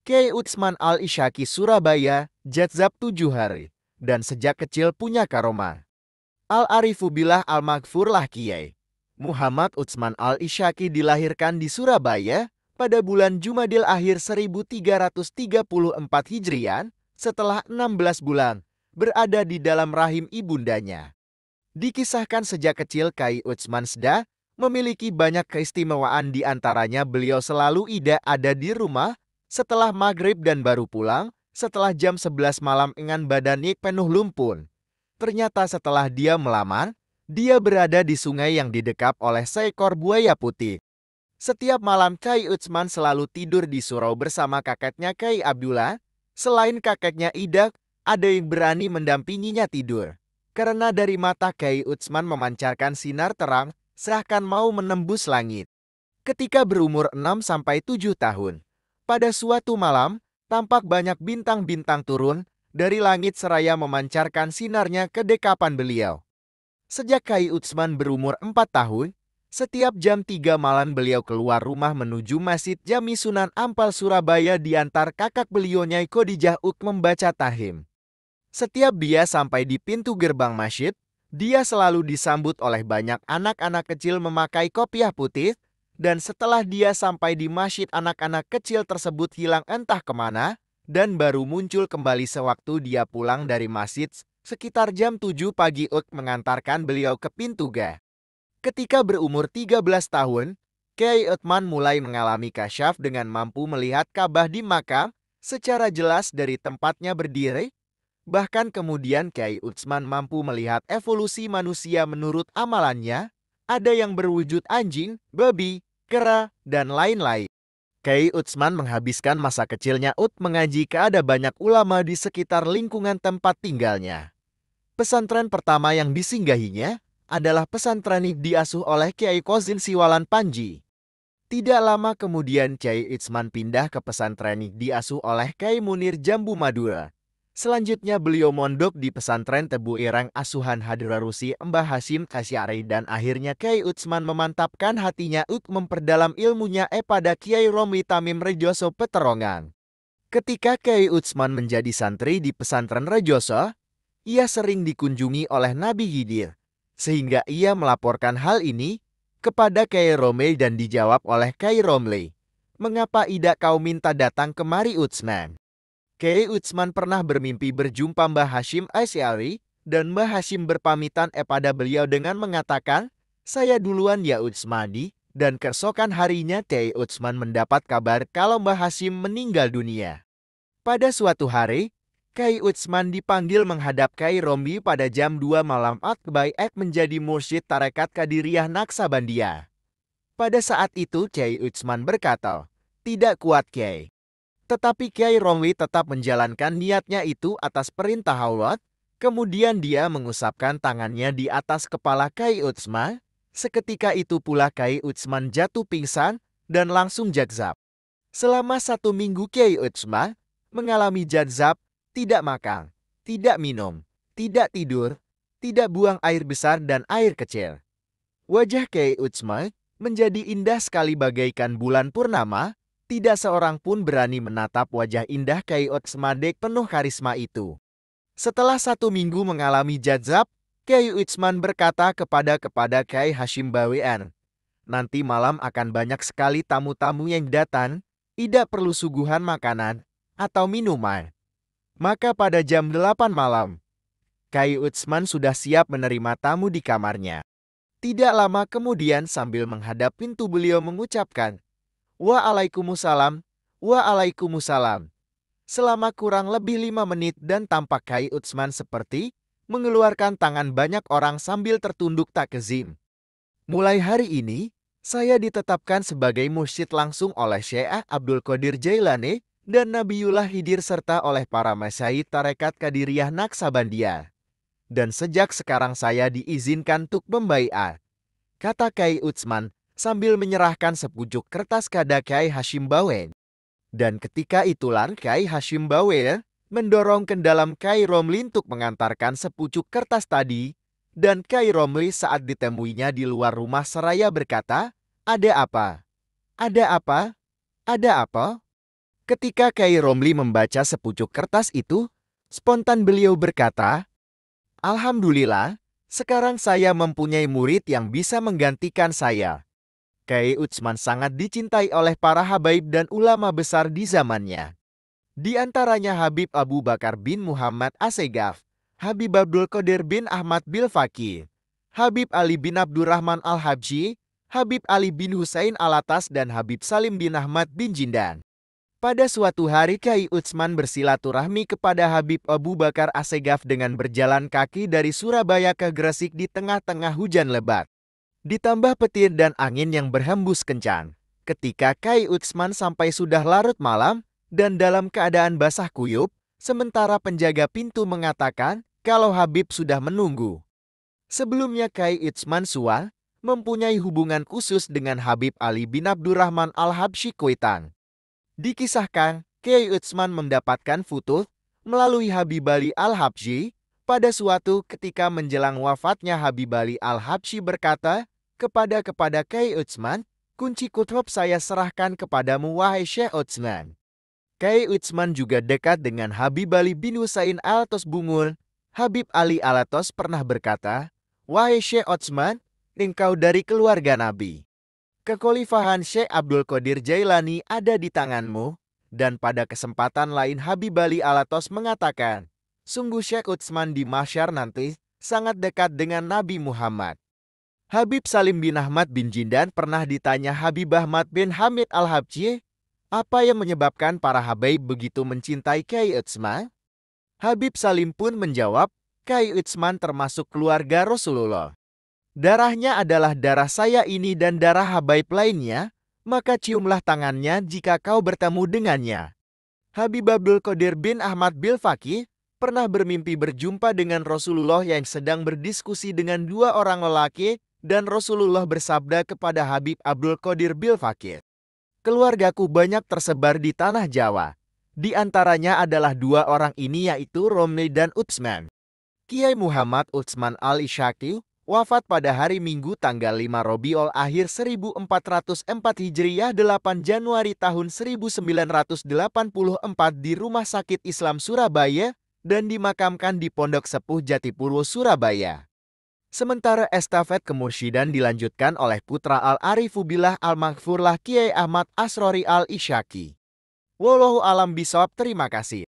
Kiai Utsman Al-Isyaki Surabaya, Jadzab 7 hari, dan sejak kecil punya karomah. Al-Arifu Billah Al-Maghfur lah Kiai Muhammad Utsman Al-Isyaki dilahirkan di Surabaya pada bulan Jumadil Akhir 1334 Hijrian setelah 16 bulan berada di dalam rahim ibundanya. Dikisahkan sejak kecil Kiai Utsman Sda memiliki banyak keistimewaan, di antaranya beliau selalu ada di rumah setelah maghrib dan baru pulang setelah jam 11 malam dengan badannya penuh lumpur. Ternyata setelah dia melamar, dia berada di sungai yang didekap oleh seekor buaya putih. Setiap malam Kiai Utsman selalu tidur di surau bersama kakeknya Kiai Abdullah. Selain kakeknya Idak, ada yang berani mendampinginya tidur. Karena dari mata Kiai Utsman memancarkan sinar terang, seakan mau menembus langit. Ketika berumur 6-7 tahun, pada suatu malam, tampak banyak bintang-bintang turun dari langit seraya memancarkan sinarnya ke dekapan beliau. Sejak Kiai Utsman berumur 4 tahun, setiap jam 3 malam beliau keluar rumah menuju Masjid Jami Sunan Ampel Surabaya diantar kakak beliau Nyai Khadijah Uk membaca tahim. Setiap dia sampai di pintu gerbang masjid, dia selalu disambut oleh banyak anak-anak kecil memakai kopiah putih, dan setelah dia sampai di masjid anak-anak kecil tersebut hilang entah kemana, dan baru muncul kembali sewaktu dia pulang dari masjid sekitar jam 7 pagi. Uk mengantarkan beliau ke pintu ga. Ketika berumur 13 tahun, Kiai Utsman mulai mengalami kasyaf dengan mampu melihat Ka'bah di Makkah secara jelas dari tempatnya berdiri. Bahkan kemudian Kiai Utsman mampu melihat evolusi manusia menurut amalannya, ada yang berwujud anjing, babi, kera, dan lain-lain. Kiai Utsman menghabiskan masa kecilnya mengaji kepada banyak ulama di sekitar lingkungan tempat tinggalnya. Pesantren pertama yang disinggahinya adalah pesantren yang diasuh oleh Kiai Kozin Siwalan Panji. Tidak lama kemudian Kiai Utsman pindah ke pesantren yang diasuh oleh Kiai Munir Jambu Madura. Selanjutnya beliau mondok di pesantren Tebu Ireng asuhan Hadrarusi Mbah Hashim Kasyari, dan akhirnya Kiai Utsman memantapkan hatinya memperdalam ilmunya pada Kiai Romli Tamim Rejoso Peterongan. Ketika Kiai Utsman menjadi santri di pesantren Rejoso, ia sering dikunjungi oleh Nabi Khidir, sehingga ia melaporkan hal ini kepada Kiai Romli dan dijawab oleh Kiai Romli, "Mengapa tidak kau minta datang kemari Utsman?" Kiai Utsman pernah bermimpi berjumpa Mbah Hashim Asy'ari, dan Mbah Hashim berpamitan pada beliau dengan mengatakan, "Saya duluan ya Utsmani," dan keesokan harinya Kiai Utsman mendapat kabar kalau Mbah Hashim meninggal dunia. Pada suatu hari, Kiai Utsman dipanggil menghadap Kiai Romli pada jam 2 malam menjadi mursyid Tarekat Qadiriyah Naksabandia. Pada saat itu Kiai Utsman berkata, "Tidak kuat Kiai." Tetapi Kiai Romli tetap menjalankan niatnya itu atas perintah Allah. Kemudian dia mengusapkan tangannya di atas kepala Kiai Utsman. Seketika itu pula Kiai Utsman jatuh pingsan dan langsung jadzab. Selama 1 minggu Kiai Utsman mengalami jadzab, tidak makan, tidak minum, tidak tidur, tidak buang air besar dan air kecil. Wajah Kiai Utsman menjadi indah sekali bagaikan bulan purnama. Tidak seorang pun berani menatap wajah indah Kiai Utsman penuh karisma itu. Setelah 1 minggu mengalami jadzab, Kiai Utsman berkata kepada Kiai Hashim Bawean, "Nanti malam akan banyak sekali tamu-tamu yang datang, tidak perlu suguhan makanan atau minuman." Maka pada jam 8 malam, Kiai Utsman sudah siap menerima tamu di kamarnya. Tidak lama kemudian sambil menghadap pintu beliau mengucapkan, "Waalaikumsalam, waalaikumsalam." Selama kurang lebih 5 menit dan tampak Kiai Utsman seperti mengeluarkan tangan banyak orang sambil tertunduk takzim. "Mulai hari ini, saya ditetapkan sebagai mursyid langsung oleh Syekh Abdul Qadir Jailani dan Nabiullah Khidir serta oleh para masyayikh Tarekat Qadiriyah Naksabandia. Dan sejak sekarang saya diizinkan untuk membaiat," kata Kiai Utsman sambil menyerahkan sepucuk kertas kepada Kiai Hashim Bawean. Dan ketika itulah Kiai Hashim Bawean mendorong ke dalam Kiai Romli untuk mengantarkan sepucuk kertas tadi, dan Kiai Romli saat ditemuinya di luar rumah seraya berkata, "Ada apa? Ada apa? Ada apa?" Ketika Kiai Romli membaca sepucuk kertas itu, spontan beliau berkata, "Alhamdulillah, sekarang saya mempunyai murid yang bisa menggantikan saya." Kiai Utsman sangat dicintai oleh para habaib dan ulama besar di zamannya. Di antaranya Habib Abu Bakar bin Muhammad Assegaf, Habib Abdul Qadir bin Ahmad Bilfaqih, Habib Ali bin Abdurrahman Al-Habsyi, Habib Ali bin Husain Alatas, dan Habib Salim bin Ahmad bin Jindan. Pada suatu hari Kiai Utsman bersilaturahmi kepada Habib Abu Bakar Assegaf dengan berjalan kaki dari Surabaya ke Gresik di tengah-tengah hujan lebat. Ditambah petir dan angin yang berhembus kencang. Ketika Kiai Utsman sampai sudah larut malam dan dalam keadaan basah kuyup, sementara penjaga pintu mengatakan kalau Habib sudah menunggu. Sebelumnya Kiai Utsman Suwa mempunyai hubungan khusus dengan Habib Ali bin Abdurrahman Al-Habsyi Kuitang. Dikisahkan, Kiai Utsman mendapatkan futuh melalui Habib Ali Al-Habsyi pada suatu ketika menjelang wafatnya. Habib Ali Al-Habsyi berkata kepada Kiai Utsman, "Kunci kutub saya serahkan kepadamu, wahai Syekh Utsman." Kiai Utsman juga dekat dengan Habib Ali bin Husain Alatos Bungul. Habib Ali Alatos pernah berkata, "Wahai Syekh Utsman, engkau dari keluarga Nabi. Kekhalifahan Syekh Abdul Qadir Jailani ada di tanganmu." Dan pada kesempatan lain Habib Ali Alatos mengatakan, "Sungguh Syekh Utsman di mahsyar nanti sangat dekat dengan Nabi Muhammad." Habib Salim bin Ahmad bin Jindan pernah ditanya Habib Ahmad bin Hamid Al-Habsyi, apa yang menyebabkan para habaib begitu mencintai Kiai Utsman? Habib Salim pun menjawab, "Kiai Utsman termasuk keluarga Rasulullah. Darahnya adalah darah saya ini dan darah habaib lainnya, maka ciumlah tangannya jika kau bertemu dengannya." Habib Abdul Qadir bin Ahmad Bilfaqih pernah bermimpi berjumpa dengan Rasulullah yang sedang berdiskusi dengan dua orang lelaki, dan Rasulullah bersabda kepada Habib Abdul Qadir Bilfaqih, "Keluargaku banyak tersebar di tanah Jawa. Di antaranya adalah dua orang ini, yaitu Romli dan Utsman." Kiai Muhammad Utsman Al-Isyaki wafat pada hari Minggu tanggal 5 Rabiul Akhir 1404 Hijriah 8 Januari tahun 1984 di Rumah Sakit Islam Surabaya dan dimakamkan di Pondok Sepuh Jatipurwo, Surabaya. Sementara estafet kemursyidan dilanjutkan oleh putra Al-Arifu Billah Al-Maghfurlah Kiai Ahmad Asrori Al-Isyaki. Wallahu alam bishawab. Terima kasih.